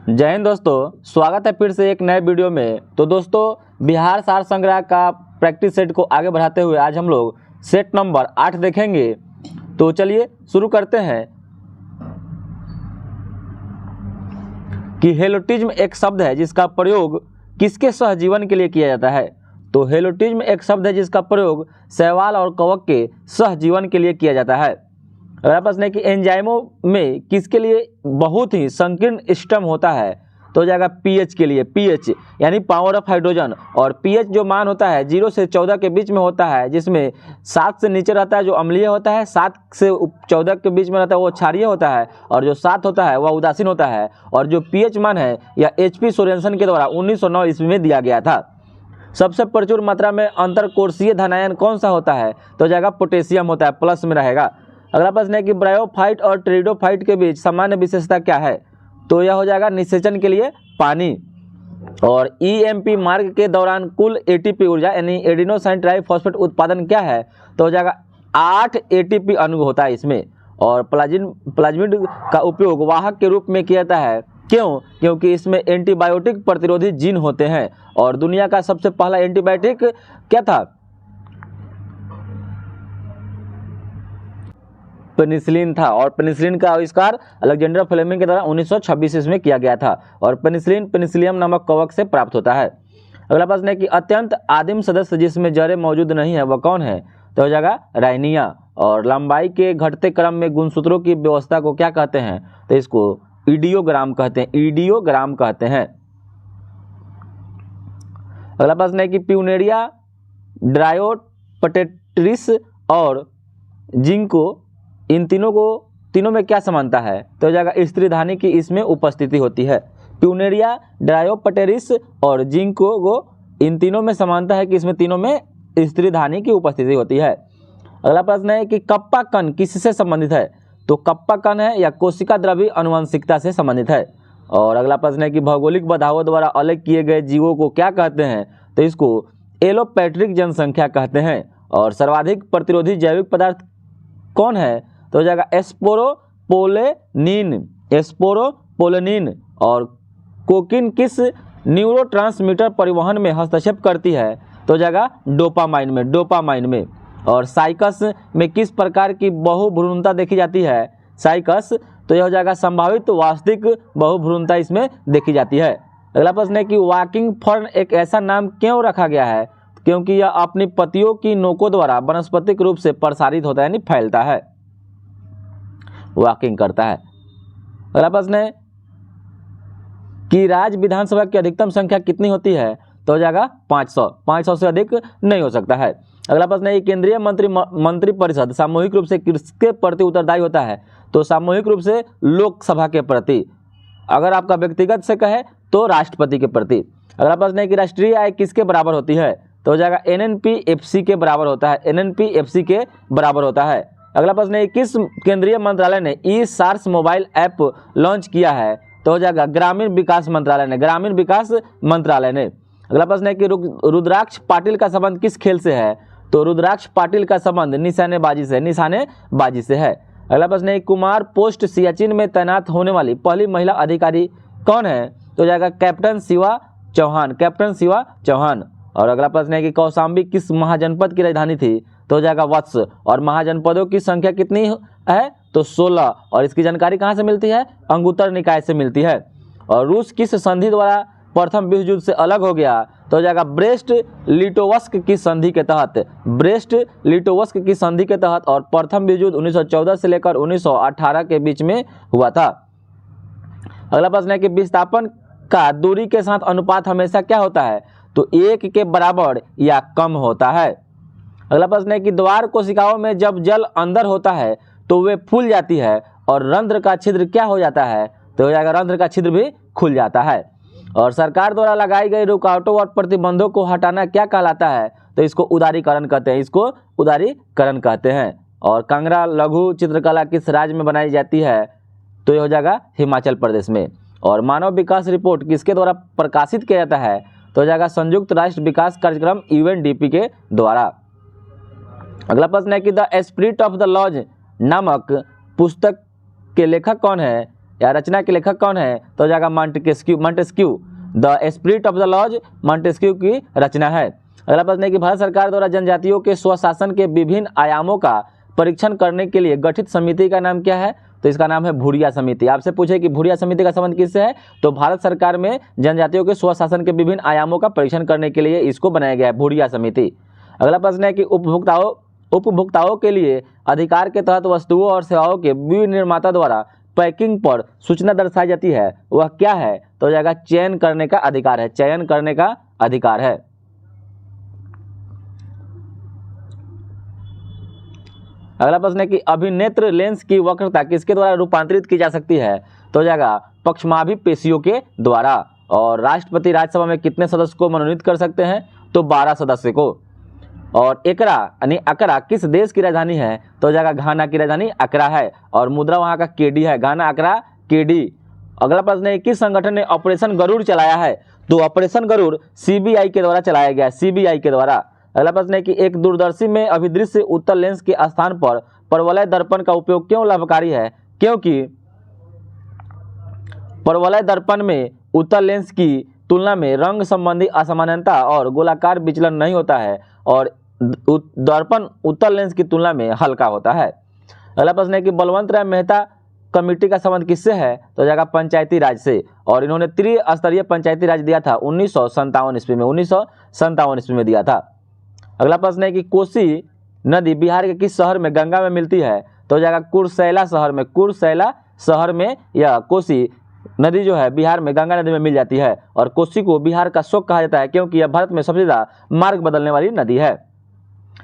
जय हिंद दोस्तों, स्वागत है फिर से एक नए वीडियो में। तो दोस्तों, बिहार सार संग्रह का प्रैक्टिस सेट को आगे बढ़ाते हुए आज हम लोग सेट नंबर 8 देखेंगे। तो चलिए शुरू करते हैं कि हेलोटिज्म एक शब्द है जिसका प्रयोग किसके सहजीवन के लिए किया जाता है। तो हेलोटिज्म एक शब्द है जिसका प्रयोग शैवाल और कवक के सहजीवन के लिए किया जाता है। अगला प्रश्न है कि एंजाइमों में किसके लिए बहुत ही संकीर्ण स्टम होता है। तो हो जाएगा पीएच के लिए, पीएच यानी पावर ऑफ हाइड्रोजन। और पीएच जो मान होता है 0 से 14 के बीच में होता है, जिसमें 7 से नीचे रहता है जो अम्लीय होता है, 7 से 14 के बीच में रहता है वो क्षारीय होता है, और जो 7 होता है वह उदासीन होता है। और जो पीएच मान है यह एचपी सोरेनसन के द्वारा 1909 ईस्वी में दिया गया था। सबसे प्रचुर मात्रा में अंतरकोशीय धनायन कौन सा होता है। तो हो जाएगा पोटेशियम होता है, प्लस में रहेगा। अगला प्रश्न है कि ब्रायोफाइट और टेरिडोफाइट के बीच सामान्य विशेषता क्या है। तो यह हो जाएगा निषेचन के लिए पानी। और ईएमपी मार्ग के दौरान कुल एटीपी ऊर्जा यानी एडिनोसाइन ट्राइफॉस्फेट उत्पादन क्या है। तो हो जाएगा 8 एटीपी अणु होता है इसमें। और प्लाज्मिड का उपयोग वाहक के रूप में किया जाता है। क्यों? क्योंकि इसमें एंटीबायोटिक प्रतिरोधी जीन होते हैं। और दुनिया का सबसे पहला एंटीबायोटिक क्या था? पेनिसिलिन था। और पेनिसिलिन का आविष्कार अलेक्जेंडर फ्लेमिंग के द्वारा 1926 ईस्वी में किया गया था। और पेनिसिलिन पेनिसिलियम नामक कवक से प्राप्त होता है। अगला प्रश्न है कि अत्यंत आदिम सदस्य जिसमें जड़ें मौजूद नहीं है वह कौन है। तो हो जाएगा राइनिया। और लंबाई के घटते क्रम में गुणसूत्रों की व्यवस्था को क्या कहते हैं। तो इसको ईडियोग्राम कहते हैं, ईडियोग्राम कहते हैं। अगला प्रश्न है कि प्यूनेरिया, ड्रायोपटेट्रिस और जिंको, इन तीनों में क्या समानता है। तो हो जाएगा स्त्रीधानी की इसमें उपस्थिति होती है। प्यूनेरिया, ड्रायोपटेरिस और जिंको, इन तीनों में समानता है कि इसमें तीनों में स्त्रीधानी की उपस्थिति होती है। अगला प्रश्न है कि कप्पा कण किससे संबंधित है। तो कप्पा कण है या कोशिका द्रव्य अनुवांशिकता से संबंधित है। और अगला प्रश्न है कि भौगोलिक बाधाओं द्वारा अलग किए गए जीवों को क्या कहते हैं। तो इसको एलोपैट्रिक जनसंख्या कहते हैं। और सर्वाधिक प्रतिरोधी जैविक पदार्थ कौन है। तो हो जाएगा एस्पोरोपोलेनिन। और कोकिन किस न्यूरोट्रांसमीटर परिवहन में हस्तक्षेप करती है। तो हो जाएगा डोपामाइन में। और साइकस में किस प्रकार की बहुभ्रूणता देखी जाती है। साइकस, तो यह हो जाएगा संभावित वास्तविक बहुभ्रूणता इसमें देखी जाती है। अगला प्रश्न है कि वॉकिंग फर्न एक ऐसा नाम क्यों रखा गया है। क्योंकि यह अपनी पत्तियों की नोकों द्वारा वनस्पतिक रूप से प्रसारित होता है यानी फैलता है, वॉकिंग करता है। अगला प्रश्न है कि राज्य विधानसभा की अधिकतम संख्या कितनी होती है। तो हो जाएगा 500 से अधिक नहीं हो सकता है। अगला प्रश्न है कि केंद्रीय मंत्रिपरिषद सामूहिक रूप से किसके प्रति उत्तरदायी होता है। तो सामूहिक रूप से लोकसभा के प्रति। अगर आपका व्यक्तिगत से कहे तो राष्ट्रपति के प्रति। अगला प्रश्न है कि राष्ट्रीय आय किसके बराबर होती है। तो हो जाएगा एनएनपीएफसी के बराबर होता है, एनएनपीएफसी के बराबर होता है। अगला प्रश्न है किस केंद्रीय मंत्रालय ने ई सार्स मोबाइल ऐप लॉन्च किया है। तो हो जाएगा ग्रामीण विकास मंत्रालय ने। अगला प्रश्न है कि रुद्राक्ष पाटिल का संबंध किस खेल से है। तो रुद्राक्ष पाटिल का संबंध निशानेबाजी से है। अगला प्रश्न है कुमार पोस्ट सियाचिन में तैनात होने वाली पहली महिला अधिकारी कौन है। तो हो जाएगा कैप्टन शिवा चौहान। और अगला प्रश्न है कि कौशाम्बी किस महाजनपद की राजधानी थी। तो हो जाएगा वत्स। और महाजनपदों की संख्या कितनी है। तो 16। और इसकी जानकारी कहाँ से मिलती है। अंगुत्तर निकाय से मिलती है। और रूस किस संधि द्वारा प्रथम विश्व युद्ध से अलग हो गया। तो हो जाएगा ब्रेस्ट लिटोवस्क की संधि के तहत। और प्रथम विश्व युद्ध 1914 से लेकर 1918 के बीच में हुआ था। अगला प्रश्न है कि विस्थापन का दूरी के साथ अनुपात हमेशा क्या होता है। तो 1 के बराबर या कम होता है। अगला प्रश्न है कि द्वार कोशिकाओं में जब जल अंदर होता है तो वे फूल जाती है और रंध्र का छिद्र क्या हो जाता है। तो हो जाएगा रंध्र का छिद्र भी खुल जाता है। और सरकार द्वारा लगाई गई रुकावटों और प्रतिबंधों को हटाना क्या कहलाता है। तो इसको उदारीकरण कहते हैं। और कांगड़ा लघु चित्रकला किस राज्य में बनाई जाती है। तो ये हो जाएगा हिमाचल प्रदेश में। और मानव विकास रिपोर्ट किसके द्वारा प्रकाशित किया जाता है। तो हो जाएगा संयुक्त राष्ट्र विकास कार्यक्रम यूएनडीपी के द्वारा। अगला प्रश्न है कि the spirit of the laws नामक पुस्तक के लेखक कौन है। या रचना के लेखक कौन है, तो हो जाएगा Montesquieu. The spirit of the laws Montesquieu की रचना है। अगला प्रश्न है कि भारत सरकार द्वारा जनजातियों के स्वशासन के विभिन्न आयामों का परीक्षण करने के लिए गठित समिति का नाम क्या है, तो इसका नाम है भूरिया समिति। आपसे पूछे कि भूरिया समिति का संबंध किससे है, तो भारत सरकार में जनजातियों के स्वशासन के विभिन्न आयामों का परीक्षण करने के लिए इसको बनाया गया है, भूरिया समिति। अगला प्रश्न है कि उपभोक्ताओं के लिए अधिकार के तहत वस्तुओं और सेवाओं के विनिर्माता द्वारा पैकिंग पर सूचना दर्शाई जाती है, वह क्या है, तो हो जाएगा चयन करने का अधिकार है, चयन करने का अधिकार है। अगला प्रश्न है कि अभिनेत्र लेंस की वक्रता किसके द्वारा रूपांतरित की जा सकती है, तो हो जाएगा पक्षमाभि पेशियों के द्वारा। और राष्ट्रपति राज्यसभा में कितने सदस्य को मनोनीत कर सकते हैं, तो 12 सदस्य को। और एकरा यानी अकरा किस देश की राजधानी है, तो हो जाएगा घाना की राजधानी अकरा है, और मुद्रा वहाँ का केडी है, घाना अकरा केडी। अगला प्रश्न है किस संगठन ने ऑपरेशन गरुड़ चलाया है, तो ऑपरेशन गरुड़ सीबीआई के द्वारा चलाया गया, सीबीआई के द्वारा। अगला प्रश्न है कि एक दूरदर्शी में अभिदृश्य उत्तल लेंस के स्थान पर परवलय दर्पण का उपयोग क्यों लाभकारी है, क्योंकि परवलय दर्पण में उत्तल लेंस की तुलना में रंग संबंधी असमानता और गोलाकार विचलन नहीं होता है, और दर्पण उत्तल लेंस की तुलना में हल्का होता है। अगला प्रश्न है कि बलवंत राय मेहता कमेटी का संबंध किससे है, तो हो जाएगा पंचायती राज से, और इन्होंने त्रिस्तरीय पंचायती राज दिया था 1957 ईस्वी में, 1957 ईस्वी में दिया था। अगला प्रश्न है कि कोसी नदी बिहार के किस शहर में गंगा में मिलती है, तो हो जाएगा कुर्सेला शहर में, कुर्सेला शहर में यह कोसी नदी जो है बिहार में गंगा नदी में मिल जाती है। और कोसी को बिहार का शोक कहा जाता है क्योंकि यह भारत में सबसे ज्यादा मार्ग बदलने वाली नदी है।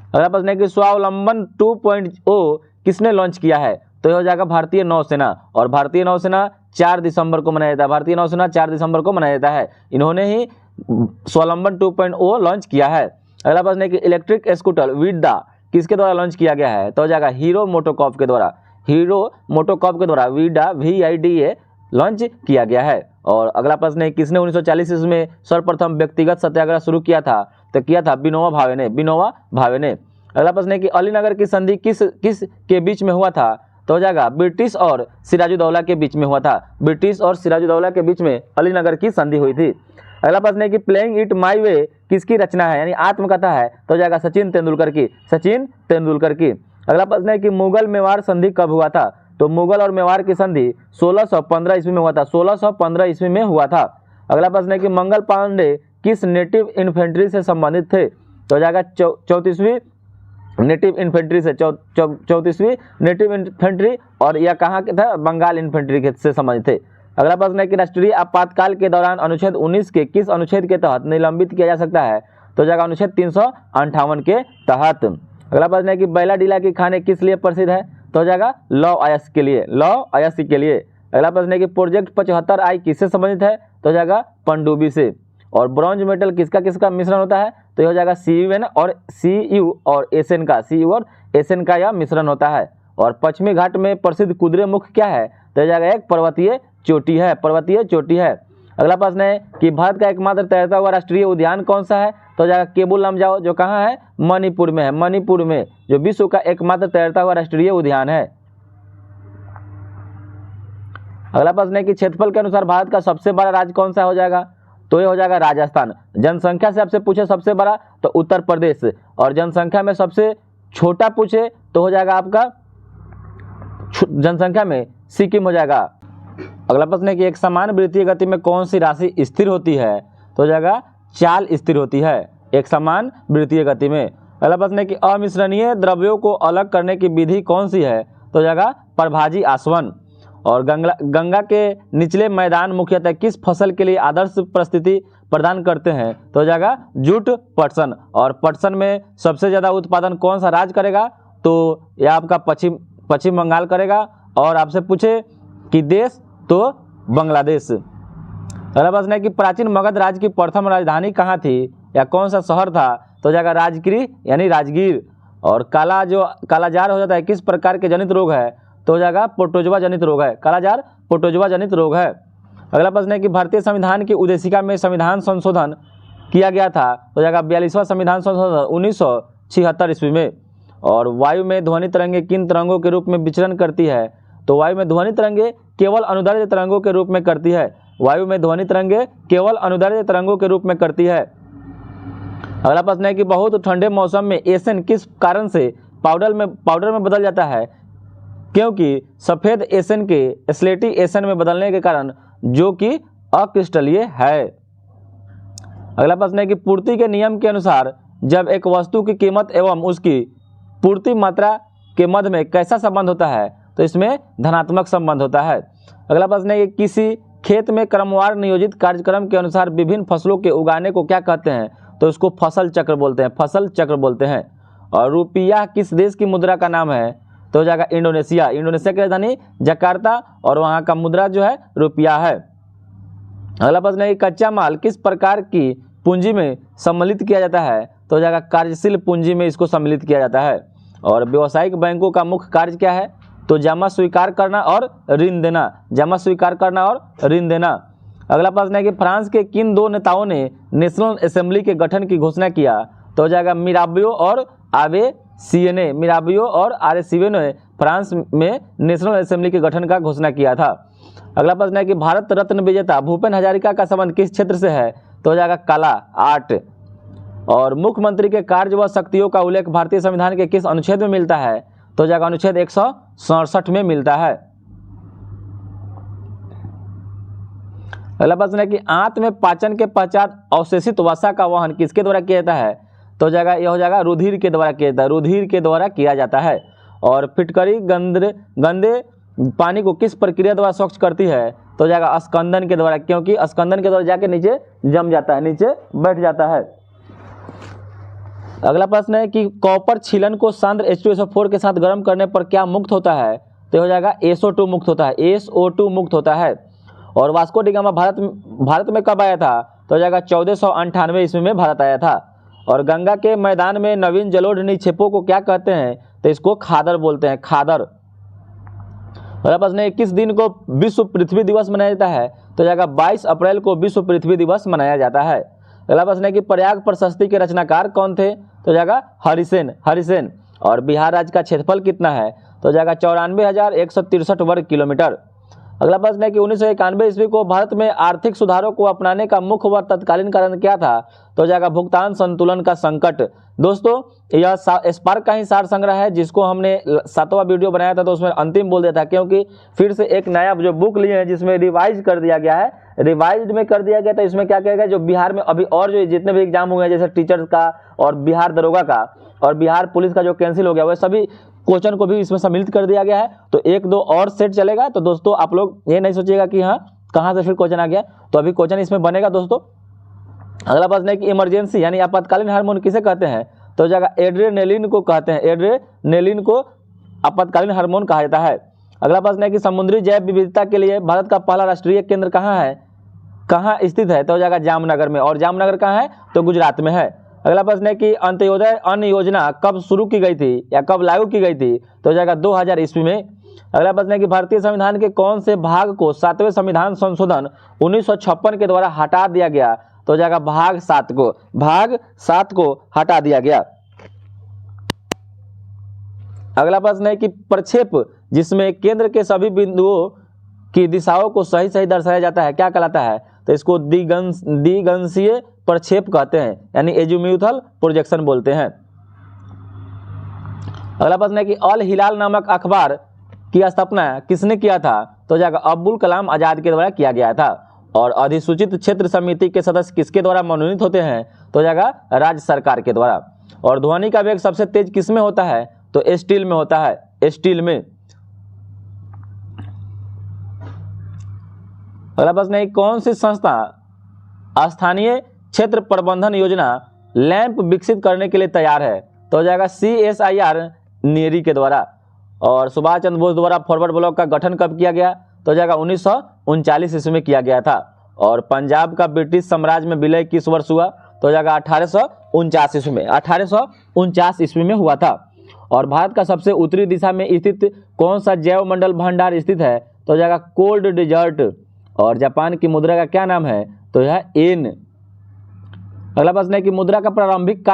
अगला प्रश्न है कि स्वावलंबन 2.0 किसने लॉन्च किया है, तो यह हो जाएगा भारतीय नौसेना, और भारतीय नौसेना 4 दिसंबर को मनाया जाता है, भारतीय नौसेना 4 दिसंबर को मनाया जाता है, इन्होंने ही स्वावलंबन 2.0 लॉन्च किया है। अगला प्रश्न है कि इलेक्ट्रिक स्कूटर विडा किसके द्वारा लॉन्च किया गया है, तो हो जाएगा हीरो मोटोकॉर्प के द्वारा, हीरो मोटोकॉर्प के द्वारा विडा VIDA लॉन्च किया गया है। और अगला प्रश्न है किसने 1940 ईस्वी में सर्वप्रथम व्यक्तिगत सत्याग्रह शुरू किया था, तो किया था विनोबा भावे ने, विनोबा भावे ने। अगला प्रश्न है कि अलीनगर की संधि किस के बीच में हुआ था, तो हो जाएगा ब्रिटिश और सिराजुद्दौला के बीच में हुआ था, ब्रिटिश और सिराजुद्दौला के बीच में अलीनगर की संधि हुई थी। अगला प्रश्न है कि प्लेइंग इट माई वे किसकी रचना है, यानी आत्मकथा है, तो हो जाएगा सचिन तेंदुलकर की, सचिन तेंदुलकर की। अगला प्रश्न है कि मुगल मेवाड़ संधि कब हुआ था, तो मुगल और मेवाड़ की संधि 1615 ईस्वी में हुआ था, 1615 ईस्वी में हुआ था। अगला प्रश्न है कि मंगल पांडे किस नेटिव इन्फेंट्री से संबंधित थे, तो हो जाएगा 34वीं नेटिव इन्फेंट्री से, 34वीं नेटिव इन्फेंट्री, और यह कहाँ के था, बंगाल इन्फेंट्री से संबंधित थे। अगला प्रश्न है कि राष्ट्रीय आपातकाल के दौरान अनुच्छेद 19 के किस अनुच्छेद के तहत निलंबित किया जा सकता है, तो हो जाएगा अनुच्छेद 358 के तहत। अगला प्रश्न है कि बैलाडीला की खाने किस लिए प्रसिद्ध है, तो हो जाएगा लौ अयस्क के लिए, लौ अयस्क के लिए। अगला प्रश्न है कि प्रोजेक्ट 75I किससे संबंधित है, तो हो जाएगा पनडुब्बी से। और ब्रॉन्ज मेटल किसका किसका मिश्रण होता है, तो ये हो जाएगा CU और CU और SN का, CU और SN का यह मिश्रण होता है। और पश्चिमी घाट में प्रसिद्ध कुद्रे मुख क्या है, तो हो जाएगा एक पर्वतीय चोटी है, पर्वतीय चोटी है। अगला प्रश्न है कि भारत का एकमात्र तैरता हुआ राष्ट्रीय उद्यान कौन सा है, तो हो जाएगा केबुल लमजाओ, जो कहाँ है, मणिपुर में है, मणिपुर में, जो विश्व का एकमात्र तैरता हुआ राष्ट्रीय उद्यान है। अगला प्रश्न है कि क्षेत्रफल के अनुसार भारत का सबसे बड़ा राज्य कौन सा हो जाएगा, तो ये हो जाएगा राजस्थान। जनसंख्या से आपसे पूछे सबसे बड़ा, तो उत्तर प्रदेश, और जनसंख्या में सबसे छोटा पूछे तो हो जाएगा आपका जनसंख्या में सिक्किम हो जाएगा। अगला प्रश्न है कि एक समान वृत्तीय गति में कौन सी राशि स्थिर होती है, तो हो जाएगा चाल स्थिर होती है एक समान वृत्तीय गति में। अगला प्रश्न है कि अमिश्रणीय द्रव्यों को अलग करने की विधि कौन सी है, तो हो जाएगा प्रभाजी आसवन। और गंगा के निचले मैदान मुख्यतः किस फसल के लिए आदर्श परिस्थिति प्रदान करते हैं, तो हो जाएगा जूट पटसन। और पटसन में सबसे ज़्यादा उत्पादन कौन सा राज्य करेगा, तो यह आपका पश्चिम बंगाल करेगा। और आपसे पूछे कि देश, तो बांग्लादेश। अगला प्रश्न है कि प्राचीन मगध राज्य की प्रथम राजधानी कहाँ थी या कौन सा शहर था, तो हो जाएगा राजगिरी यानी राजगीर। और कालाजार हो जाता है किस प्रकार के जनित रोग है, तो हो जाएगा प्रोटोजोआ जनित रोग है, कालाजार प्रोटोजोआ जनित रोग है। अगला प्रश्न है कि भारतीय संविधान की उद्देशिका में संविधान संशोधन किया गया था, तो हो जाएगा 42वां संविधान संशोधन 1976 ईस्वी में। और वायु में ध्वनि तरंगे किन तरंगों के रूप में विचरण करती है, तो वायु में ध्वनि तरंगे केवल अनुदैर्ध्य तरंगों के रूप में करती है। वायु में ध्वनि तरंगे केवल अनुदैर्ध्य तरंगों के रूप में करती है। अगला प्रश्न है कि बहुत ठंडे मौसम में एसन किस कारण से पाउडर में बदल जाता है? क्योंकि सफेद एसन के स्लेटी एसन में बदलने के कारण, जो कि अक्रिस्टलीय है। अगला प्रश्न है कि पूर्ति के नियम के अनुसार जब एक वस्तु की कीमत एवं उसकी पूर्ति मात्रा के मध्य में कैसा संबंध होता है? तो इसमें धनात्मक संबंध होता है। अगला प्रश्न है कि किसी खेत में क्रमवार नियोजित कार्यक्रम के अनुसार विभिन्न फसलों के उगाने को क्या कहते हैं? तो इसको फसल चक्र बोलते हैं, फसल चक्र बोलते हैं। और रुपया किस देश की मुद्रा का नाम है? तो हो जाएगा इंडोनेशिया। इंडोनेशिया की राजधानी जकार्ता और वहाँ का मुद्रा जो है रुपया है। अगला प्रश्न है कि कच्चा माल किस प्रकार की पूंजी में सम्मिलित किया जाता है? तो हो जाएगा कार्यशील पूंजी में इसको सम्मिलित किया जाता है। और व्यावसायिक बैंकों का मुख्य कार्य क्या है? तो जमा स्वीकार करना और ऋण देना, जमा स्वीकार करना और ऋण देना। अगला प्रश्न है कि फ्रांस के किन दो नेताओं ने नेशनल असेंबली के गठन की घोषणा किया? तो हो जाएगा मिराबियो और आवे सीएने। मिराबियो और आरे सीवे ने फ्रांस में नेशनल असेंबली के गठन का घोषणा किया था। अगला प्रश्न है कि भारत रत्न विजेता भूपेन हजारिका का संबंध किस क्षेत्र से है? तो हो जाएगा कला, आर्ट। और मुख्यमंत्री के कार्य व शक्तियों का उल्लेख भारतीय संविधान के किस अनुच्छेद में मिलता है? तो हो जाएगा अनुच्छेद 167 में मिलता है। अगला प्रश्न है कि आंत में पाचन के पश्चात अवशेषित वसा का वहन किसके द्वारा किया जाता है? तो यह हो जाएगा रुधिर के द्वारा किया जाता है, रुधिर के द्वारा किया जाता है। और फिटकरी गंदे पानी को किस प्रक्रिया द्वारा स्वच्छ करती है? तो हो जाएगा स्कंदन के द्वारा, क्योंकि स्कंदन के द्वारा जाके नीचे जम जाता है, नीचे बैठ जाता है। अगला प्रश्न है कि कॉपर छीलन को सांद्र H2SO4 के साथ गर्म करने पर क्या मुक्त होता है? तो हो जाएगा SO2 मुक्त होता है, SO2 मुक्त होता है। और वास्को डी गामा भारत में कब आया था? तो हो जाएगा 1498 ईस्वी में भारत आया था। और गंगा के मैदान में नवीन जलोढ़ निक्षेपों को क्या कहते हैं? तो इसको खादर बोलते हैं, खादर। अगला प्रश्न है किस दिन को विश्व पृथ्वी दिवस मनाया जाता है? तो हो जाएगा 22 अप्रैल को विश्व पृथ्वी दिवस मनाया जाता है। अगला प्रश्न है कि प्रयाग प्रशस्ति के रचनाकार कौन थे? तो हो जाएगा हरिसेन। और बिहार राज्य का क्षेत्रफल कितना है? तो हो जाएगा 94,163 वर्ग किलोमीटर। अगला प्रश्न है कि 1991 ईस्वी को भारत में आर्थिक सुधारों को अपनाने का मुख्य व तत्कालीन कारण क्या था? तो हो जाएगा भुगतान संतुलन का संकट। दोस्तों यह स्पार्क का ही सार संग्रह है, जिसको हमने 7वां वीडियो बनाया था तो उसमें अंतिम बोल दिया था, क्योंकि फिर से एक नया जो बुक लिए हैं जिसमें रिवाइज कर दिया गया है, रिवाइज्ड में कर दिया गया। तो इसमें क्या कहेगा, जो बिहार में अभी और जो जितने भी एग्जाम हुए हैं जैसे टीचर्स का और बिहार दरोगा का और बिहार पुलिस का जो कैंसिल हो गया, वह सभी क्वेश्चन को भी इसमें सम्मिलित कर दिया गया है। तो 1-2 और सेट चलेगा। तो दोस्तों आप लोग ये नहीं सोचिएगा कि हाँ कहाँ से फिर क्वेश्चन आ गया, तो अभी क्वेश्चन इसमें बनेगा दोस्तों। अगला प्रश्न है कि इमरजेंसी यानी आपातकालीन हार्मोन किसे कहते हैं? तो जगह एड्रेनेलिन को कहते हैं, एड्रेनेलिन को आपातकालीन हार्मोन कहा जाता है। अगला प्रश्न है कि समुद्री जैव विविधता के लिए भारत का पहला राष्ट्रीय केंद्र कहाँ है, कहाँ स्थित है? तो हो जाएगा जामनगर में। और जामनगर कहाँ है? तो गुजरात में है। अगला प्रश्न है कि अंत्योदय अन्न योजना कब शुरू की गई थी या कब लागू की गई थी? तो हो जाएगा 2000 ईस्वी में। अगला प्रश्न है कि भारतीय संविधान के कौन से भाग को 7वें संविधान संशोधन 1956 के द्वारा हटा दिया गया? तो हो जाएगा भाग 7 को हटा दिया गया। अगला प्रश्न है कि प्रक्षेप जिसमें केंद्र के सभी बिंदुओं की दिशाओं को सही सही दर्शाया जाता है क्या कहलाता है? तो इसको द्विगंशीय प्रक्षेप कहते हैं, यानी एजीम्यूथल प्रोजेक्शन बोलते हैं। अगला प्रश्न है कि अल हिलाल नामक अखबार की स्थापना किसने किया था? तो जाएगा अब्दुल कलाम आजाद के द्वारा किया गया था। और अधिसूचित क्षेत्र समिति के सदस्य किसके द्वारा मनोनीत होते हैं? तो जाएगा राज्य सरकार के द्वारा। और ध्वनि का वेग सबसे तेज किसमें होता है? तो स्टील में होता है, स्टील में। अगला प्रश्न है कौन सी संस्था स्थानीय क्षेत्र प्रबंधन योजना लैंप विकसित करने के लिए तैयार है? तो हो जाएगा CSIR नेरी के द्वारा। और सुभाष चंद्र बोस द्वारा फॉरवर्ड ब्लॉक का गठन कब किया गया? तो हो जाएगा 1939 ईस्वी में किया गया था। और पंजाब का ब्रिटिश साम्राज्य में विलय किस वर्ष हुआ? तो हो जाएगा 1849 ईस्वी में, 1849 ईस्वी में हुआ था। और भारत का सबसे उत्तरी दिशा में स्थित कौन सा जैव मंडल भंडार स्थित है? तो हो जाएगा कोल्ड डिजर्ट। और जापान की मुद्रा का क्या नाम है? तो यह येन। अगला प्रश्न है कि मुद्रा का प्राथमिक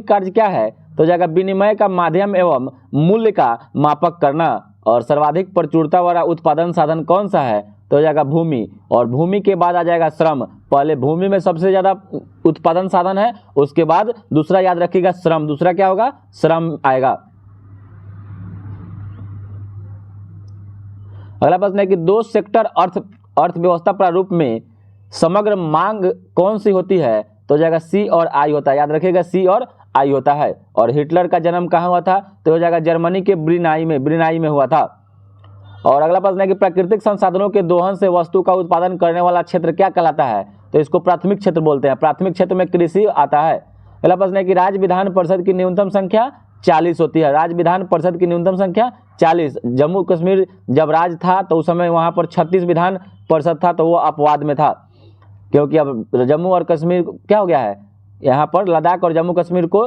कार्य क्या है? तो जाएगा विनिमय का माध्यम एवं मूल्य का मापक करना। और सर्वाधिक प्रचुरता वाला उत्पादन साधन कौन सा है? तो हो जाएगा भूमि, और भूमि के बाद आ जाएगा श्रम। पहले भूमि में सबसे ज़्यादा उत्पादन साधन है, उसके बाद दूसरा याद रखिएगा श्रम, दूसरा क्या होगा? श्रम आएगा। अगला प्रश्न है कि दो सेक्टर अर्थव्यवस्था प्रारूप में समग्र मांग कौन सी होती है? तो हो जाएगा सी और आई होता है, याद रखिएगा सी और आई होता है। और हिटलर का जन्म कहाँ हुआ था? तो हो जाएगा जर्मनी के ब्रिनाई में हुआ था। और अगला प्रश्न है कि प्राकृतिक संसाधनों के दोहन से वस्तु का उत्पादन करने वाला क्षेत्र क्या कहलाता है? तो इसको प्राथमिक क्षेत्र बोलते हैं। प्राथमिक क्षेत्र में कृषि आता है। अगला प्रश्न है कि राज्य विधान परिषद की न्यूनतम संख्या 40 होती है। राज्य विधान परिषद की न्यूनतम संख्या 40। जम्मू कश्मीर जब राज था तो उस समय वहाँ पर 36 विधान परिषद था, तो वो अपवाद में था, क्योंकि अब जम्मू और कश्मीर क्या हो गया है, यहाँ पर लद्दाख और जम्मू कश्मीर को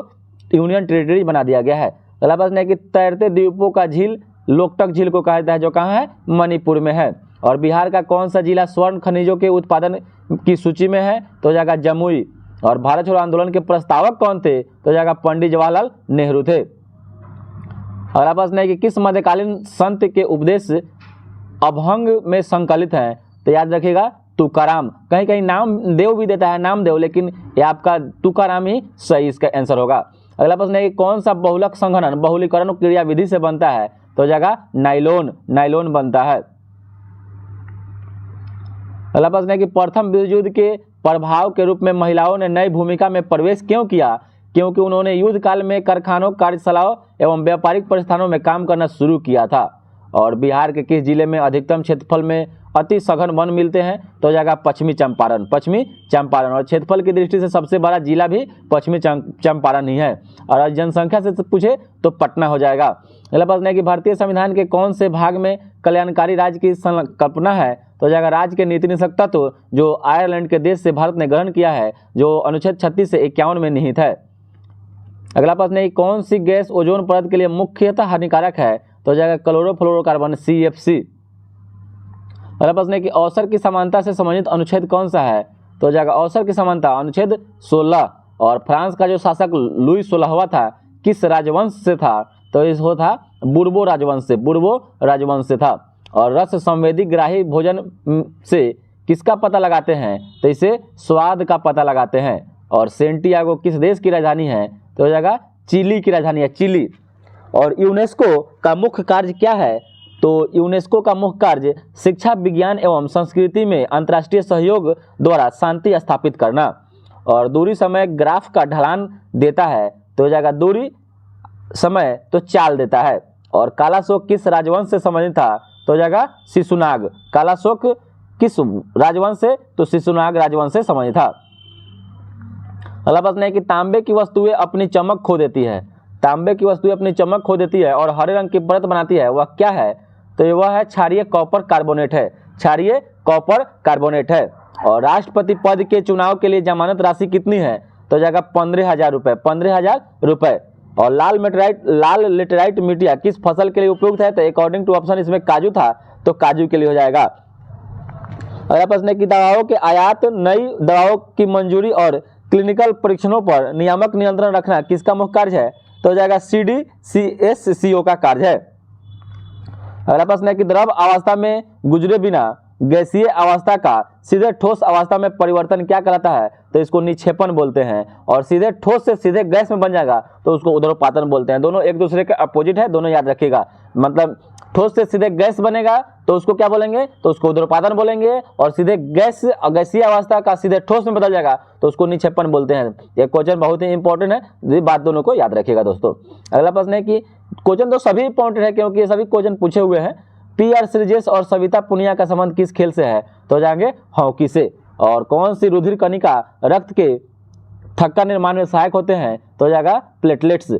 यूनियन टेरिटरी बना दिया गया है। अगला प्रश्न है कि तैरते द्वीपों का झील लोकटक झील को कहा जाता है, जो कहाँ है? मणिपुर में है। और बिहार का कौन सा जिला स्वर्ण खनिजों के उत्पादन की सूची में है? तो हो जाएगा जमुई। और भारत छोड़ो आंदोलन के प्रस्तावक कौन थे? तो हो जाएगा पंडित जवाहरलाल नेहरू थे। अगला प्रश्न है कि किस मध्यकालीन संत के उपदेश अभंग में संकलित हैं? तो याद रखिएगा तुकाराम। कहीं कहीं नामदेव भी देता है, नामदेव, लेकिन ये आपका तुकाराम ही सही इसका आंसर होगा। अगला प्रश्न है कि कौन सा बहुलक संघनन बहुलीकरण क्रिया विधि से बनता है? तो हो जाएगा नाइलोन बनता है। अगला प्रश्न है कि प्रथम विश्व युद्ध के प्रभाव के रूप में महिलाओं ने नई भूमिका में प्रवेश क्यों किया? क्योंकि उन्होंने युद्ध काल में कारखानों, कार्यशालाओं एवं व्यापारिक प्रतिष्ठानों में काम करना शुरू किया था। और बिहार के किस जिले में अधिकतम क्षेत्रफल में अति सघन वन मिलते हैं? तो हो जाएगा पश्चिमी चंपारण। और क्षेत्रफल की दृष्टि से सबसे बड़ा जिला भी पश्चिमी चंपारण ही है। और जनसंख्या से पूछे तो पटना हो जाएगा। अगला प्रश्न है कि भारतीय संविधान के कौन से भाग में कल्याणकारी राज्य की संकल्पना है? तो हो जाएगा राज्य के नीति निषेध तत्व जो आयरलैंड के देश से भारत ने ग्रहण किया है, जो अनुच्छेद 36 से 51 में निहित है। अगला प्रश्न है कि कौन सी गैस ओजोन परत के लिए मुख्यतः हानिकारक है? तो हो जाएगा क्लोरोफ्लोरोकार्बन CFC। अगला प्रश्न है कि अवसर की समानता से संबंधित अनुच्छेद कौन सा है? तो हो जाएगा अवसर की समानता अनुच्छेद 16। और फ्रांस का जो शासक लुई 16वां था किस राजवंश से था? तो इसको था बुर्बो राजवंश से था। और रस संवेदी ग्राही भोजन से किसका पता लगाते हैं? तो इसे स्वाद का पता लगाते हैं। और सेंटियागो किस देश की राजधानी है? तो हो जाएगा चिली की राजधानी है, चिली। और यूनेस्को का मुख्य कार्य क्या है? तो यूनेस्को का मुख्य कार्य शिक्षा, विज्ञान एवं संस्कृति में अंतर्राष्ट्रीय सहयोग द्वारा शांति स्थापित करना। और दूरी समय ग्राफ का ढलान देता है, तो हो जाएगा दूरी समय तो चाल देता है। और कालाशोक किस राजवंश से संबंधित था? तो हो जाएगा शिशुनाग। कालाशोक किस राजवंश से? तो शिशुनाग राजवंश से संबंधित था। अगला प्रश्न है कि तांबे की वस्तुएं अपनी चमक खो देती है। तांबे की वस्तुएं अपनी चमक खो देती है और हरे रंग की परत बनाती है, वह क्या है? तो वह है क्षारीय कॉपर कार्बोनेट है। और राष्ट्रपति पद के चुनाव के लिए जमानत राशि कितनी है? तो जाएगा 15,000 रुपए। और लाल लेटेराइट मिट्टिया किस फसल के लिए उपयुक्त है? तो अकॉर्डिंग टू ऑप्शन इसमें काजू था, तो काजू के लिए हो जाएगा। अगला प्रश्न है कि दवाओं के आयात, नई दवाओं की मंजूरी और क्लिनिकल परीक्षणों पर नियामक नियंत्रण रखना किसका मुख्य कार्य है? तो हो जाएगा CDCSCO का कार्य है। अगला प्रश्न है कि द्रव अवस्था में गुजरे बिना गैसीय अवस्था का सीधे ठोस अवस्था में परिवर्तन क्या कहलाता है? तो इसको निक्षेपण बोलते हैं। और सीधे ठोस से सीधे गैस में बन जाएगा तो उसको उर्ध्वपातन बोलते हैं। दोनों एक दूसरे के अपोजिट है, दोनों याद रखिएगा। मतलब ठोस से सीधे गैस बनेगा तो उसको क्या बोलेंगे? तो उसको उर्ध्वपातन बोलेंगे। और सीधे गैसीय अवस्था का सीधे ठोस में बदल जाएगा तो उसको निक्षेपण बोलते हैं। ये क्वेश्चन बहुत ही इंपॉर्टेंट है, ये बात दोनों को याद रखिएगा दोस्तों। अगला प्रश्न है कि क्वेश्चन तो सभी इंपॉर्टेंट है क्योंकि ये सभी क्वेश्चन पूछे हुए हैं। PR श्रीजेश और सविता पुनिया का संबंध किस खेल से है? तो जाएंगे हॉकी से। और कौन सी रुधिर कणिका रक्त के थक्का निर्माण में सहायक होते हैं? तो जाएगा प्लेटलेट्स।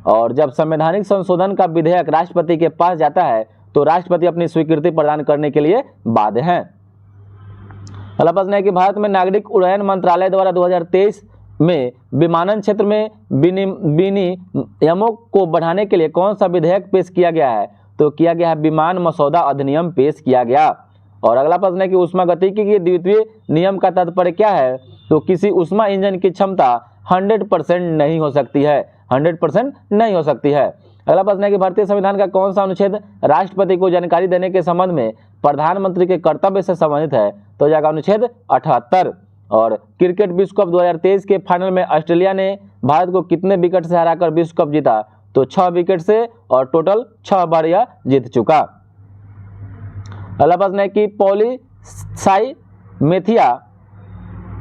और जब संवैधानिक संशोधन का विधेयक राष्ट्रपति के पास जाता है तो राष्ट्रपति अपनी स्वीकृति प्रदान करने के लिए बाध्य हैं। अगला प्रश्न है कि भारत में नागरिक उड्डयन मंत्रालय द्वारा 2023 में विमानन क्षेत्र में विनियमों को बढ़ाने के लिए कौन सा विधेयक पेश किया गया है? तो किया गया है विमान मसौदा अधिनियम पेश किया गया। और अगला प्रश्न है कि ऊष्मागतिकी के द्वितीय नियम का तात्पर्य क्या है? तो किसी ऊष्मा इंजन की क्षमता 100% नहीं हो सकती है, 100% नहीं हो सकती है। अगला प्रश्न है कि भारतीय संविधान का कौन सा अनुच्छेद राष्ट्रपति को जानकारी देने के संबंध में प्रधानमंत्री के कर्तव्य से संबंधित है? तो जाएगा अनुच्छेद 78। और क्रिकेट विश्व कप 2023 के फाइनल में ऑस्ट्रेलिया ने भारत को कितने विकेट से हराकर विश्व कप जीता? तो 6 विकेट से, और टोटल 6 बार यह जीत चुका। अगला प्रश्न है कि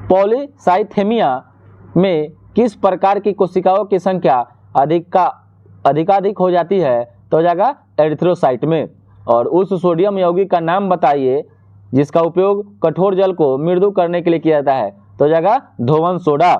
पॉलीसाइथेमिया में किस प्रकार की कोशिकाओं की संख्या अधिकाधिक हो जाती है? तो जाएगा एरिथ्रोसाइट में। और उस सोडियम यौगिक का नाम बताइए जिसका उपयोग कठोर जल को मृदु करने के लिए किया जाता है? तो जाएगा धोवन सोडा।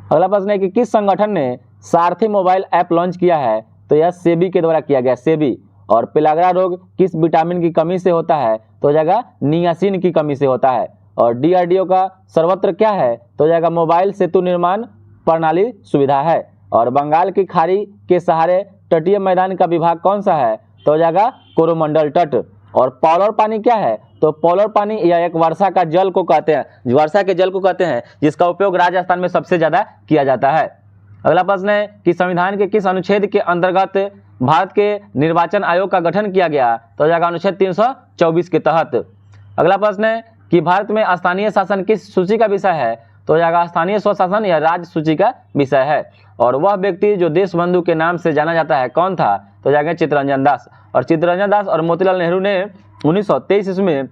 अगला प्रश्न है कि किस संगठन ने सारथी मोबाइल ऐप लॉन्च किया है? तो यह सेबी के द्वारा किया गया, सेबी। और पेलाग्रा रोग किस विटामिन की कमी से होता है? तो जाएगा नियासिन की कमी से होता है। और डीआरडीओ का सर्वत्र क्या है? तो जाएगा मोबाइल सेतु निर्माण प्रणाली सुविधा है। और बंगाल की खाड़ी के सहारे तटीय मैदान का विभाग कौन सा है? तो जाएगा कोरोमंडल तट। और पोलर पानी क्या है? तो पोलर पानी यह एक वर्षा के जल को कहते हैं जिसका उपयोग राजस्थान में सबसे ज्यादा किया जाता है। अगला प्रश्न है कि संविधान के किस अनुच्छेद के अंतर्गत भारत के निर्वाचन आयोग का गठन किया गया? तो जाएगा अनुच्छेद 324 के तहत। अगला प्रश्न है कि भारत में स्थानीय शासन किस सूची का विषय है? तो जाएगा स्थानीय स्वशासन या राज्य सूची का विषय है। और वह व्यक्ति जो देशबंधु के नाम से जाना जाता है कौन था? तो जाएगा चित्तरंजन दास। और चित्तरंजन दास और मोतीलाल नेहरू ने 1923 में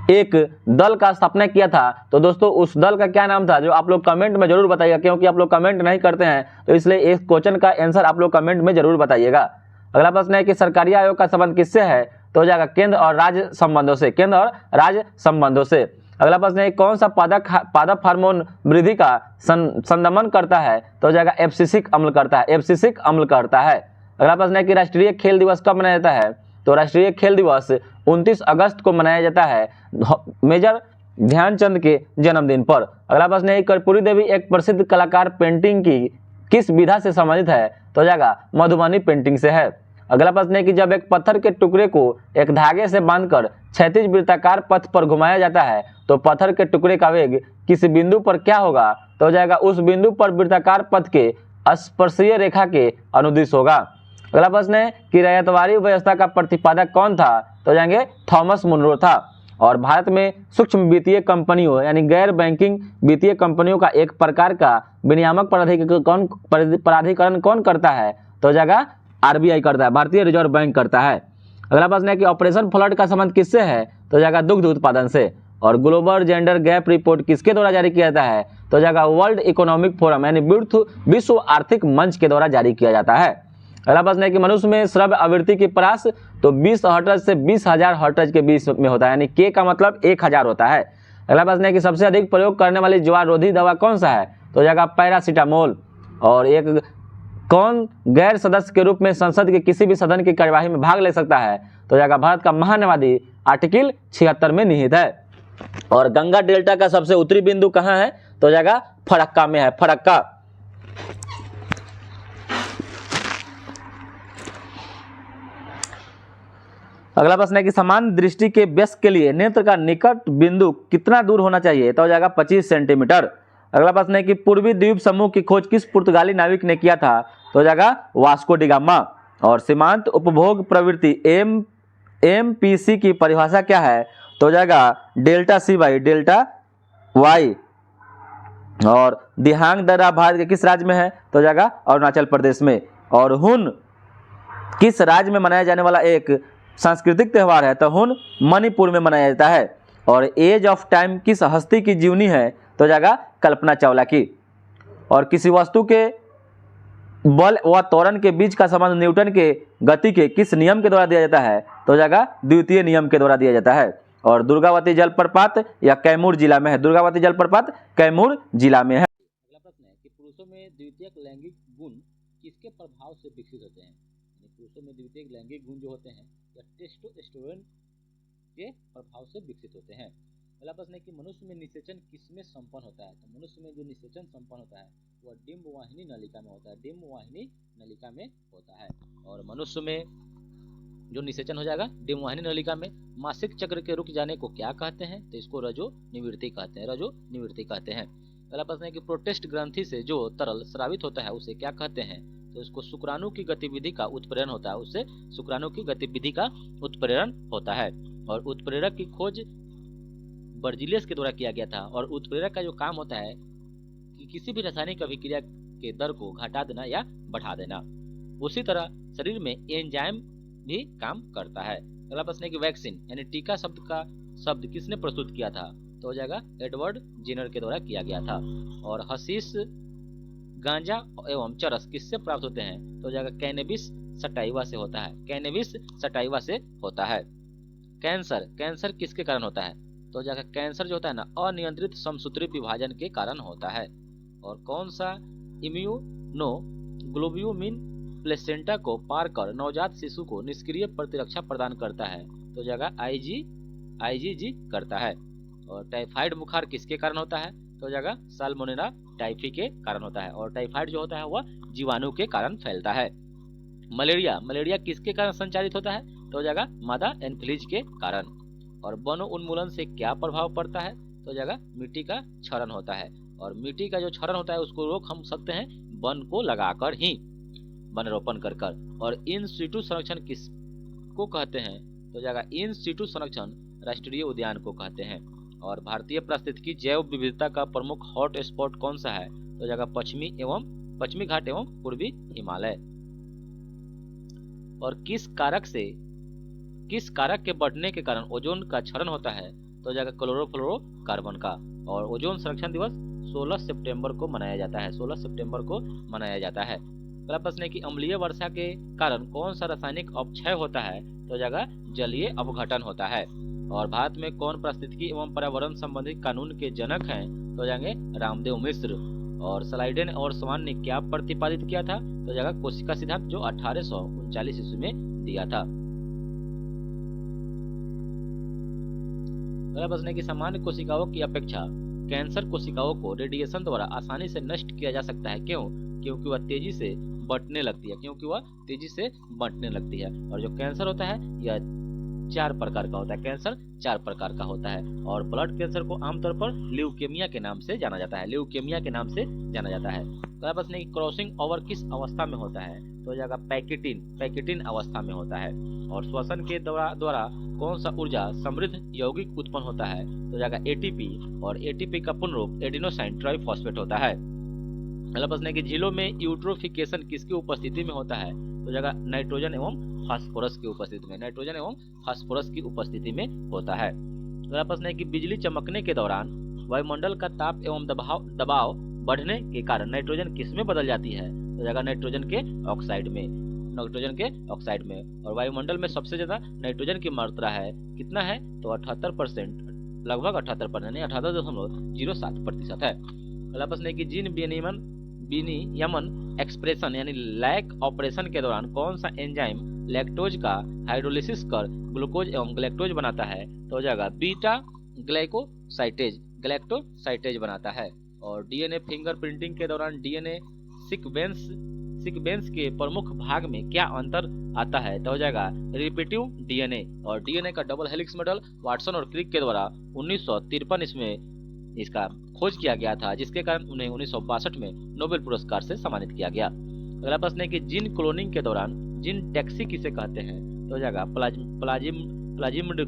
एक दल का स्थापना किया था। तो दोस्तों उस दल का क्या नाम था? जो आप लोग कमेंट में जरूर बताइएगा, क्योंकि आप लोग कमेंट नहीं करते हैं, तो इसलिए इस क्वेश्चन का आंसर आप लोग कमेंट में जरूर बताइएगा। अगला प्रश्न है कि सरकारी आयोग का संबंध किससे है? तो हो जाएगा केंद्र और राज्य संबंधों से। अगला प्रश्न है कौन सा पादप हार्मोन वृद्धि का संदमन करता है? तो हो जाएगा एब्सिसिक अम्ल करता है। अगला प्रश्न है कि राष्ट्रीय खेल दिवस कब मनाया जाता है? तो राष्ट्रीय खेल दिवस 29 अगस्त को मनाया जाता है मेजर ध्यानचंद के जन्मदिन पर। अगला प्रश्न है कर्पूरी देवी एक प्रसिद्ध कलाकार पेंटिंग की किस विधा से संबंधित है? तो जाएगा मधुबनी पेंटिंग से है। अगला प्रश्न है कि जब एक पत्थर के टुकड़े को एक धागे से बांधकर क्षैतिज वृत्ताकार पथ पर घुमाया जाता है तो पत्थर के टुकड़े का वेग किस बिंदु पर क्या होगा? तो हो जाएगा उस बिंदु पर वृत्ताकार पथ के स्पर्शीय रेखा के अनुदिश होगा। अगला प्रश्न है कि रैयतवाड़ी व्यवस्था का प्रतिपादक कौन था? तो जाएंगे थॉमस मुनरो था। और भारत में सूक्ष्म वित्तीय कंपनियों यानी गैर बैंकिंग वित्तीय कंपनियों का एक प्रकार का विनियामक प्राधिकरण कौन करता है? तो जाएगा आरबीआई करता है, भारतीय रिजर्व बैंक करता है। अगला प्रश्न है कि ऑपरेशन फ्लड का संबंध किससे है? तो जाएगा दुग्ध उत्पादन से। और ग्लोबल जेंडर गैप रिपोर्ट किसके द्वारा जारी किया जाता है? तो जाएगा वर्ल्ड इकोनॉमिक फोरम यानी विश्व आर्थिक मंच के द्वारा जारी किया जाता है। अगला प्रश्न है कि मनुष्य में श्रव्य आवृत्ति की परास तो 20 हर्ट्ज से 20,000 हर्ट्ज के बीच में होता है, यानी के का मतलब 1000 होता है। अगला प्रश्न है कि सबसे अधिक प्रयोग करने वाली ज्वार रोधी दवा कौन सा है? तो जाएगा पैरासीटामोल। और एक कौन गैर सदस्य के रूप में संसद के किसी भी सदन की कार्यवाही में भाग ले सकता है? तो जाएगा भारत का महान्यवादी आर्टिकल 76 में निहित है। और गंगा डेल्टा का सबसे उत्तरी बिंदु कहाँ है? तो जाएगा फरक्का में है, फरक्का। अगला प्रश्न है कि समान दृष्टि के व्यस्क के लिए नेत्र का निकट बिंदु कितना दूर होना चाहिए? तो हो जाएगा 25 सेंटीमीटर। अगला प्रश्न है कि पूर्वी द्वीप समूह की खोज किस पुर्तगाली नाविक ने किया था? तो हो जाएगा वास्को डी गामा। और सीमांत उपभोग प्रवृत्ति एमपीसी की परिभाषा क्या है? तो हो जाएगा delta C by delta Y. और दिहांग दर्रा भारत के किस राज्य में है? तो हो जाएगा अरुणाचल प्रदेश में। और हुन किस राज्य में मनाया जाने वाला एक सांस्कृतिक त्योहार है? तो हुन मणिपुर में मनाया जाता है। और एज ऑफ टाइम किस हस्ती की जीवनी है? तो जाएगा कल्पना चावला की। और किसी वस्तु के बल व त्वरण के बीच का संबंध न्यूटन के गति के किस नियम के द्वारा दिया जाता है? तो जाएगा द्वितीय नियम के द्वारा दिया जाता है। और दुर्गावती जलप्रपात या कैमूर जिला में है, दुर्गावती जलप्रपात कैमूर जिला में है। अगला प्रश्न है कि पुरुषों में द्वितीयक लैंगिक गुण किसके प्रभाव से विकसित होते हैं? पुरुषों में द्वितीयक लैंगिक गुण जो होते हैं या टेस्टोस्टेरोन के प्रभाव से विकसित होते हैं। अगला प्रश्न है कि मनुष्य में निषेचन किसमें संपन्न होता है? तो मनुष्य में जो निषेचन संपन्न होता है वह डिम्बवाहिनी नलिका में होता है, डिम्बवाहिनी नलिका में होता है। और मनुष्य में जो निषेचन हो जाएगा डिमोहिनी नलिका में। मासिक चक्र के रुक जाने को क्या कहते हैं, तो इसको रजो निवृत्ति कहते हैं, रजो निवृत्ति कहते हैं। अगला प्रश्न है कि प्रोटेस्ट ग्रंथि से जो तरल स्रावित होता है उसे क्या कहते हैं, तो इसको शुक्राणु की गतिविधि का उत्प्रेरण होता है, उससे शुक्राणु की गतिविधि का उत्प्रेरण होता है। और उत्प्रेरक की खोज बर्जिलियस के द्वारा किया गया था। और उत्प्रेरक का जो काम होता है कि किसी भी रासायनिक अभिक्रिया के दर को घटा देना या बढ़ा देना। उसी तरह शरीर में एंजाइम भी काम करता है। अगला प्रश्न है कि वैक्सीन यानी टीका शब्द किसने प्रस्तुत किया था, तो हो जाएगा एडवर्ड जेनर के द्वारा किया गया था। और हशीश, गांजा एवं चरस किससे प्राप्त होते हैं, तो हो जाएगा कैनेबिस सटाइवा से होता है, कैनेबिस सटाइवा से होता है। कैंसर किसके कारण होता है, तो हो जाएगा कैंसर जो होता है ना अनियंत्रित समसूत्री विभाजन के कारण होता है। और कौन सा इम्यूनोग्लोब्यूलिन प्लेसेंटा को पार कर नवजात शिशु को निष्क्रिय प्रतिरक्षा प्रदान करता है, तो जगह आईजीजी करता है। और टाइफाइड बुखार किसके कारण होता है, तो जगह साल्मोनेला टाइफी के कारण होता है। और टाइफाइड जो होता है वह जीवाणु के कारण फैलता है। मलेरिया किसके कारण संचालित होता है, तो जगह मादा एन्फ्लूएंजा के कारण। और वनो उन्मूलन से क्या प्रभाव पड़ता है, तो जगह मिट्टी का क्षरण होता है। और मिट्टी का जो क्षरण होता है उसको रोक हम सकते हैं वन को लगाकर ही, वन रोपण कर। और इन सिटू संरक्षण किसको कहते हैं, तो जगह इन सिटू संरक्षण राष्ट्रीय उद्यान को कहते हैं। और भारतीय पारिस्थितिकी जैव विविधता का प्रमुख हॉट स्पॉट कौन सा है, तो जगह पश्चिमी घाट एवं पूर्वी हिमालय। और किस कारक के बढ़ने के कारण ओजोन का क्षरण होता है, तो जगह क्लोरोफ्लोरोकार्बन का। और ओजोन संरक्षण दिवस 16 सितंबर को मनाया जाता है, 16 सितंबर को मनाया जाता है। अगला प्रश्न है कि अम्लीय वर्षा के कारण कौन सा रासायनिक अपक्षय होता है, तो जगह जलीय अपघटन होता है। और भारत में कौन पारिस्थितिकी एवं पर्यावरण संबंधी कानून के जनक हैं, तो जाएंगे रामदेव मिश्र। और स्लाइडेन और स्वान ने क्या प्रतिपादित किया था, तो जगह कोशिका सिद्धांत जो 1839 ईस्वी में दिया था। अगला प्रश्न है कि सामान्य कोशिकाओं की अपेक्षा कैंसर कोशिकाओं को रेडिएशन द्वारा आसानी से नष्ट किया जा सकता है, क्यों, क्योंकि वह तेजी से बढ़ने लगती है, और जो कैंसर होता है यह 4 प्रकार का होता है, कैंसर 4 प्रकार का होता है। और ब्लड कैंसर को आमतौर पर ल्यूकेमिया के नाम से जाना जाता है, अगला प्रश्न है कि क्रॉसिंग ओवर किस अवस्था में होता है, तो जगह पैकेटिन अवस्था में होता है। और श्वसन के द्वारा कौन सा ऊर्जा समृद्ध यौगिक उत्पन्न होता है, तो जगह एटीपी। और एटीपी का पूर्ण रूप एडिनोसाइन ट्राइफॉस्फेट होता है। अगला प्रश्न है कि झीलों में यूट्रोफिकेशन किसकी उपस्थिति में होता है, तो जगह नाइट्रोजन एवं फास्फोरस की उपस्थिति में होता है। अगला प्रश्न है कि बिजली चमकने के दौरान वायुमंडल का ताप एवं दबाव बढ़ने के कारण नाइट्रोजन किस में बदल जाती है, तो जगह नाइट्रोजन के ऑक्साइड में। और वायुमंडल में सबसे ज्यादा नाइट्रोजन की मात्रा है, कितना है, तो 78%, लगभग 78%, यानी 78.07% है। अगला प्रश्न है कि जीन विनियमन एक्सप्रेशन यानी लैक ऑपरेशन के दौरान कौन सा एंजाइम लैक्टोज का हाइड्रोलिसिस कर ग्लूकोज एवं ग्लैक्टोज बनाता है, तो जगह बीटा ग्लाइकोसाइटेज बनाता है। और डीएनए फिंगरप्रिंटिंग के दौरान डीएनए सीक्वेंस के प्रमुख भाग में क्या अंतर आता है, तो हो जाएगा रिपीटिव डीएनए। और डीएनए का डबल हेलिक्स मॉडल वाटसन और क्रिक के द्वारा 1953 इसमें इसका खोज किया गया था, जिसके कारण उन्हें 1962 में नोबेल पुरस्कार से सम्मानित किया गया। अगला प्रश्न है कि जीन क्लोनिंग के दौरान जीन टैक्सी किसे कहते हैं, तो हो जाएगा प्लाजिमिड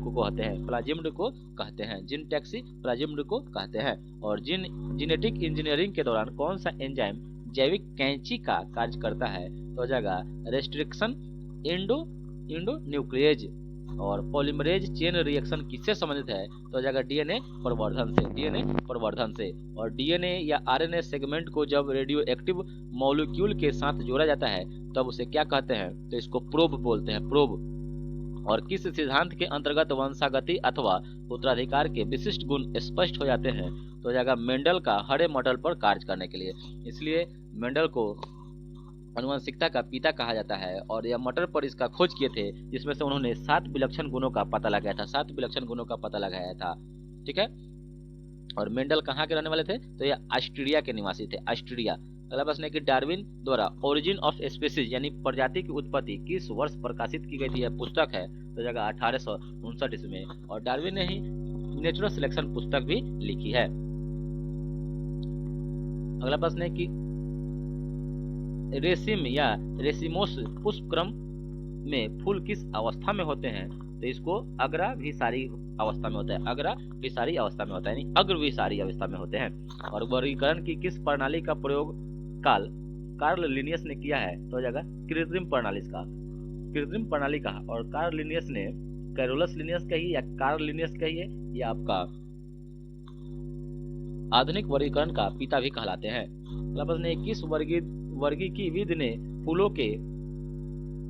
को कहते हैं, जीन टैक्सी प्लाजिमिड को कहते हैं। और जेनेटिक इंजीनियरिंग के दौरान कौन सा एंजाइम जैविक कैंची का कार्य करता है, तो हो जाएगा रेस्ट्रिक्शन इंडो न्यूक्लियेज। और पॉलीमरेज चेन रिएक्शन किससे संबंधित है, तो हो जाएगा डीएनए प्रवर्धन से। और डीएनए या आरएनए सेगमेंट को जब रेडियो एक्टिव मॉलिक्यूल के साथ जोड़ा जाता है तब उसे क्या कहते हैं, तो इसको प्रोब बोलते हैं, प्रोब। और किस सिद्धांत के अंतर्गत वंशागति अथवा उत्तराधिकार के विशिष्ट गुण स्पष्ट हो जाते हैं, तो हो जाएगा मेंडल का हरे मॉडल पर कार्य करने के लिए। इसलिए मेंडल को आनुवंशिकता का पिता कहा जाता है। और यह मटर पर इसका खोज किए थे, जिसमें से उन्होंने 7 विलक्षण गुणों का पता लगाया था, ठीक है। और मेंडल कहाँ के रहने वाले थे, तो यह ऑस्ट्रिया के निवासी थे, ऑस्ट्रिया। अगला प्रश्न है कि डार्विन द्वारा ओरिजिन ऑफ स्पीसीज यानी प्रजाति की उत्पत्ति किस वर्ष प्रकाशित की गई थी? यह पुस्तक है तो जगह 1859 ईस्वी में, और डार्विन ने ही नेचुरल सिलेक्शन पुस्तक भी लिखी है। अगला प्रश्न है कि रेसिम या रेसिमोस पुष्पक्रम में फूल किस अवस्था में होते हैं? तो इसको अग्रभिसारी अवस्था में होता है, अग्रभिसारी अवस्था में होता है, यानी अग्रभिसारी अवस्था में होते हैं। और वर्गीकरण की किस प्रणाली का प्रयोग कार्ल लिनियस ने किया है? तो जगह कृत्रिम कृत्रिम प्रणाली का, और कार्ल लिनियस ने कैरोलस लिनियस कही या कार्ल लिनियस कही है, या आपका आधुनिक वर्गीकरण का पिता भी कहलाते हैं। अगला प्रश्न है किस वर्गीकीविद ने फूलों के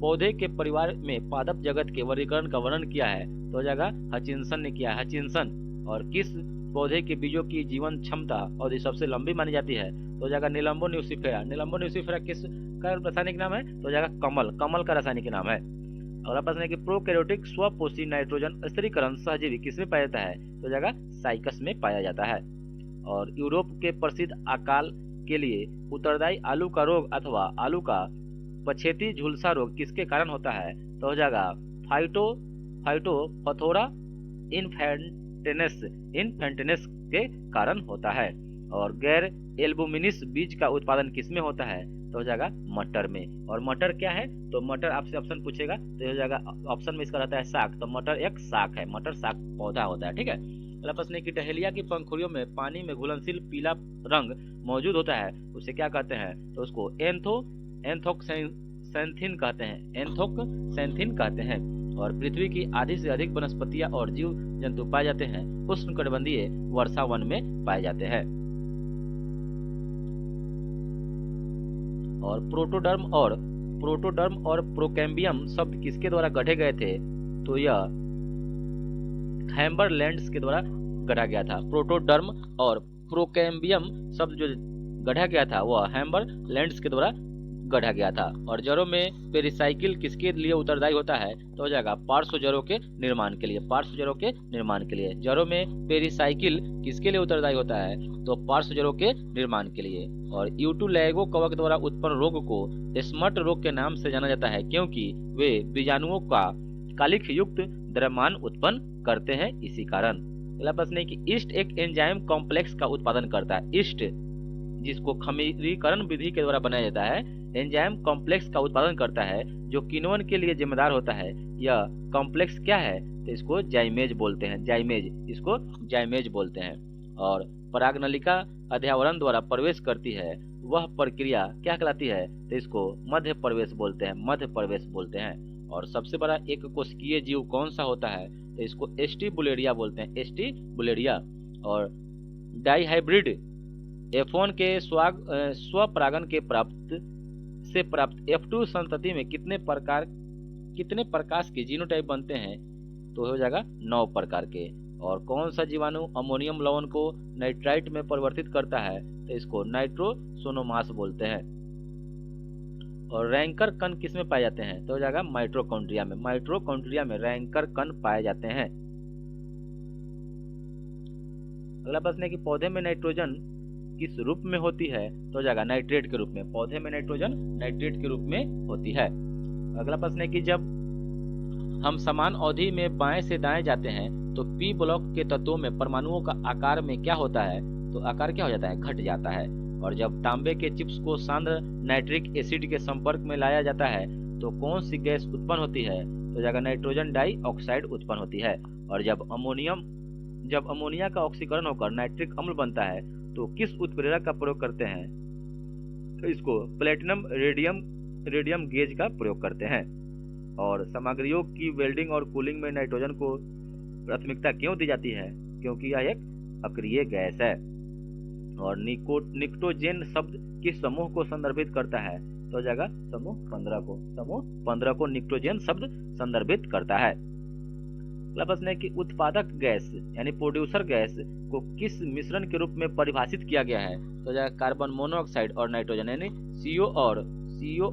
पौधे के परिवार में पादप जगत के वर्गीकरण का वर्णन किया है? तो जगह हचिंसन ने किया है, हचिंसन। और किस पौधे के बीजों की जीवन क्षमता और सबसे लंबी मानी जाती है? तो जगह निलंबो न्यूसिफेरा। निलंबो न्यूसिफेरा किस का रासायनिक नाम है? तो जगह कमल का रासायनिक नाम है। अगला प्रश्न है कि प्रोकैरियोटिक स्वपोषी नाइट्रोजन स्थिरीकरण सहजीवी किसमें पाया जाता है? तो जगह साइकस में पाया जाता है। और यूरोप के प्रसिद्ध अकाल के लिए उत्तरदायी आलू का रोग अथवा आलू का पछेती झुलसा रोग किसके कारण होता है? तो जगह फाइटोपथोरा इन्फेंटेनेस के कारण होता है। और गैर एल्बुमिनिस बीज का उत्पादन किसमें होता है? तो जगह मटर में। और मटर क्या है? तो मटर आपसे ऑप्शन पूछेगा तो यह जगह ऑप्शन में इसका रहता है शाक, तो मटर एक शाक है, मटर शाक पौधा होता है। ठीक है। अगला प्रश्न है कि डहेलिया की पंखुड़ियों में पानी में घुलनशील पीला रंग मौजूद होता है, उसे क्या कहते हैं? तो उसको एंथोक्सैंथिन कहते हैं, एंथोक्सैंथिन कहते हैं। और पृथ्वी की आधी से अधिक वनस्पतियां और जीव जंतु पाए जाते हैं उष्णकटिबंधीय वर्षा वन में पाए जाते हैं। और प्रोटोडर्म और प्रोकैम्बियम शब्द किसके द्वारा गढ़े गए थे? तो यह हैम्बरलैंड्स के द्वारा गढ़ा गया था। प्रोटोडर्म और प्रोकैम्बियम शब्द जो गढ़ा गया था वह हैम्बरलैंड्स के द्वारा गढ़ा गया था। और जड़ों में पेरिसाइकिल किसके लिए उत्तरदायी होता है? तो हो जाएगा पार्श्व जड़ों के निर्माण के लिए, पार्श्व जड़ों के निर्माण के लिए। जड़ों में पेरिसाइकिल किसके लिए उत्तरदायी होता है? तो पार्श्व जड़ों के निर्माण के लिए। और यूटुलैगो कवक द्वारा उत्पन्न रोग को स्मट रोग के नाम से जाना जाता है क्योंकि वे बीजाणुओं का कालिख युक्त द्रव्यमान उत्पन्न करते हैं, इसी कारण। अगला प्रश्न है कि ईस्ट एक एंजाइम कॉम्प्लेक्स का उत्पादन करता है। ईस्ट जिसको खमीरीकरण विधि के द्वारा बनाया जाता है, एंजाइम कॉम्प्लेक्स का उत्पादन करता है जो किण्वन के लिए जिम्मेदार होता है। यह कॉम्प्लेक्स क्या है? तो इसको जाइमेज बोलते हैं, जाइमेज, इसको जाइमेज बोलते हैं। और परागनलिका अध्यावरण द्वारा प्रवेश करती है, वह प्रक्रिया क्या कहलाती है? तो इसको मध्य प्रवेश बोलते हैं, मध्य प्रवेश बोलते हैं। और सबसे बड़ा एक कोशिकीय जीव कौन सा होता है? तो इसको एस्टिबुलेरिया बोलते हैं, एस्टिबुलेरिया। और डाइहाइब्रिड F1 के स्वपरागन के प्राप्त F2 संतति में कितने प्रकाश के जीनोटाइप बनते हैं? तो हो जाएगा 9 प्रकार के। और कौन सा जीवाणु अमोनियम लवण को नाइट्राइट में परिवर्तित करता है? तो इसको नाइट्रोसोनोमास बोलते हैं। और रैंकर कण किसमें पाए जाते हैं? तो हो जाएगा माइटोकॉन्ड्रिया में, माइटोकॉन्ड्रिया में रैंकर कण पाए जाते हैं। अगला प्रश्न है कि पौधे में नाइट्रोजन किस रूप में होती है? तो हो जाएगा नाइट्रेट के रूप में, पौधे में नाइट्रोजन नाइट्रेट के रूप में होती है। अगला प्रश्न है कि जब हम समान अवधि में बाएं से दाएं जाते हैं तो पी ब्लॉक के तत्वों में परमाणुओं का आकार में क्या होता है? तो आकार क्या हो जाता है? घट जाता है। और जब तांबे के चिप्स को सांद्र नाइट्रिक एसिड के संपर्क में लाया जाता है तो कौन सी गैस उत्पन्न होती है? तो जगह नाइट्रोजन डाइऑक्साइड उत्पन्न होती है। और जब अमोनिया का ऑक्सीकरण होकर नाइट्रिक अम्ल बनता है तो किस उत्प्रेरक का प्रयोग करते हैं? तो इसको प्लेटिनम रेडियम गेज का प्रयोग करते हैं। और सामग्रियों की वेल्डिंग और कूलिंग में नाइट्रोजन को प्राथमिकता क्यों दी जाती है? क्योंकि यह एक अक्रिय गैस है। और निकोटोजेन शब्द किस समूह को संदर्भित करता है? तो जगह समूह 15 को निकोटोजेन शब्द संदर्भित करता है। अगला प्रश्न है कि उत्पादक गैस यानी प्रोड्यूसर गैस को किस मिश्रण के रूप में परिभाषित किया गया है? तो जगह कार्बन मोनोऑक्साइड और नाइट्रोजन यानी CO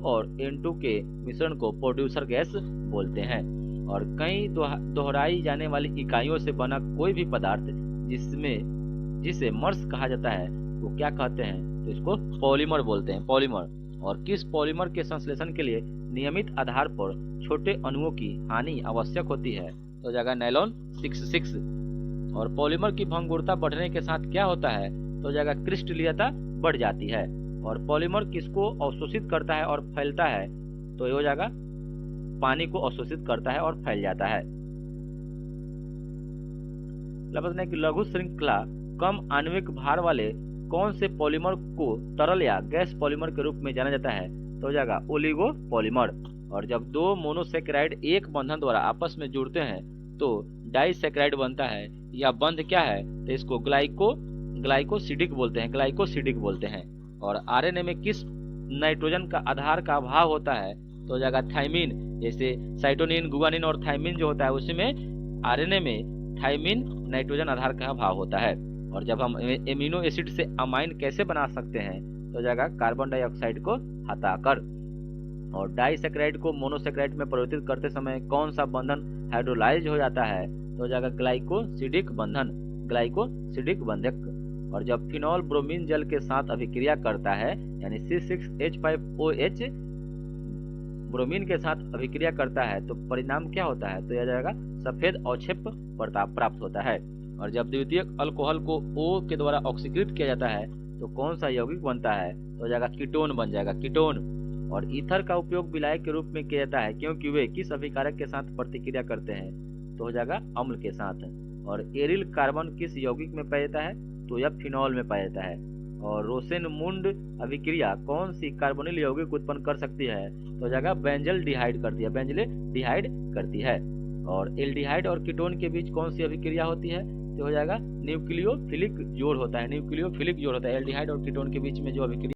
और N2 के मिश्रण को प्रोड्यूसर गैस बोलते हैं। और कई दोहराई जाने वाली इकाइयों से बना कोई भी पदार्थ जिसे मर्स कहा जाता है वो क्या कहते हैं? तो तो इसको पॉलीमर बोलते हैं, पॉलीमर। और किस पॉलीमर के संश्लेषण के लिए नियमित आधार पर छोटे अणुओं की हानि आवश्यक होती है? तो हो जाएगा नायलॉन 66। और पॉलीमर की भंगुरता बढ़ने के साथ क्या होता है? तो हो जाएगा क्रिस्टलीयता बढ़ जाती है। और पॉलीमर किसको अवशोषित करता है और फैलता है? तो ये हो जाएगा पानी को अवशोषित करता है और फैल जाता है। लघु श्रृंखला कम आणविक भार वाले कौन से पॉलीमर को तरल या गैस पॉलीमर के रूप में जाना जाता है? तो हो जाएगा ओलिगो पॉलीमर। और जब दो मोनोसेकेराइड एक बंधन द्वारा आपस में जुड़ते हैं तो डाइसेकेराइड बनता है। यह बंध क्या है? तो इसको ग्लाइकोसिडिक बोलते हैं, ग्लाइकोसिडिक बोलते हैं। और आरएनए में किस नाइट्रोजन का आधार का अभाव होता है? तो हो जाएगा थाइमिन। जैसे साइटोनिन, गुआनिन और थाइमिन जो होता है उसमें आरएनए में थाइमिन नाइट्रोजन आधार का अभाव होता है। और जब हम एमिनो एसिड से अमाइन कैसे बना सकते हैं? तो हो जाएगा कार्बन डाइऑक्साइड को हटाकर। और डाइसेकेराइड को मोनोसेकेराइड में परिवर्तित करते समय कौन सा बंधन हाइड्रोलाइज हो जाता है? तो हो जाएगा ग्लाइकोसिडिक बंधन, ग्लाइकोसिडिक बंधक। और जब फिनॉल ब्रोमीन जल के साथ अभिक्रिया करता है यानी C6H5OH ब्रोमीन के साथ अभिक्रिया करता है तो परिणाम क्या होता है? तो यह जाएगा सफेद अवक्षेप प्राप्त होता है। और जब द्वितीयक अल्कोहल को O के द्वारा ऑक्सीकृत किया जाता है तो कौन सा यौगिक बनता है? तो हो जाएगा कीटोन बन जाएगा, कीटोन। और ईथर का उपयोग विलायक के रूप में किया जाता है क्योंकि वे किस अभिकारक के साथ प्रतिक्रिया करते हैं? तो हो जाएगा अम्ल के साथ। और एरिल कार्बन किस यौगिक में पाया जाता है? तो यह फिनॉल में पाया जाता है। और रोसेनमुंड अभिक्रिया कौन सी कार्बोनिल यौगिक उत्पन्न कर सकती है? तो हो जाएगा बेंजल्डिहाइड करती है, बेंजल्डिहाइड करती है। और एल्डिहाइड और कीटोन के बीच कौन सी अभिक्रिया होती है? तो हो जाएगा न्यूक्लियोफिलिक जोड़ होता है, न्यूक्लियोफिलिक जोड़ होता है। एल्डिहाइड और कीटोन के बीच में जो अभिक्रिया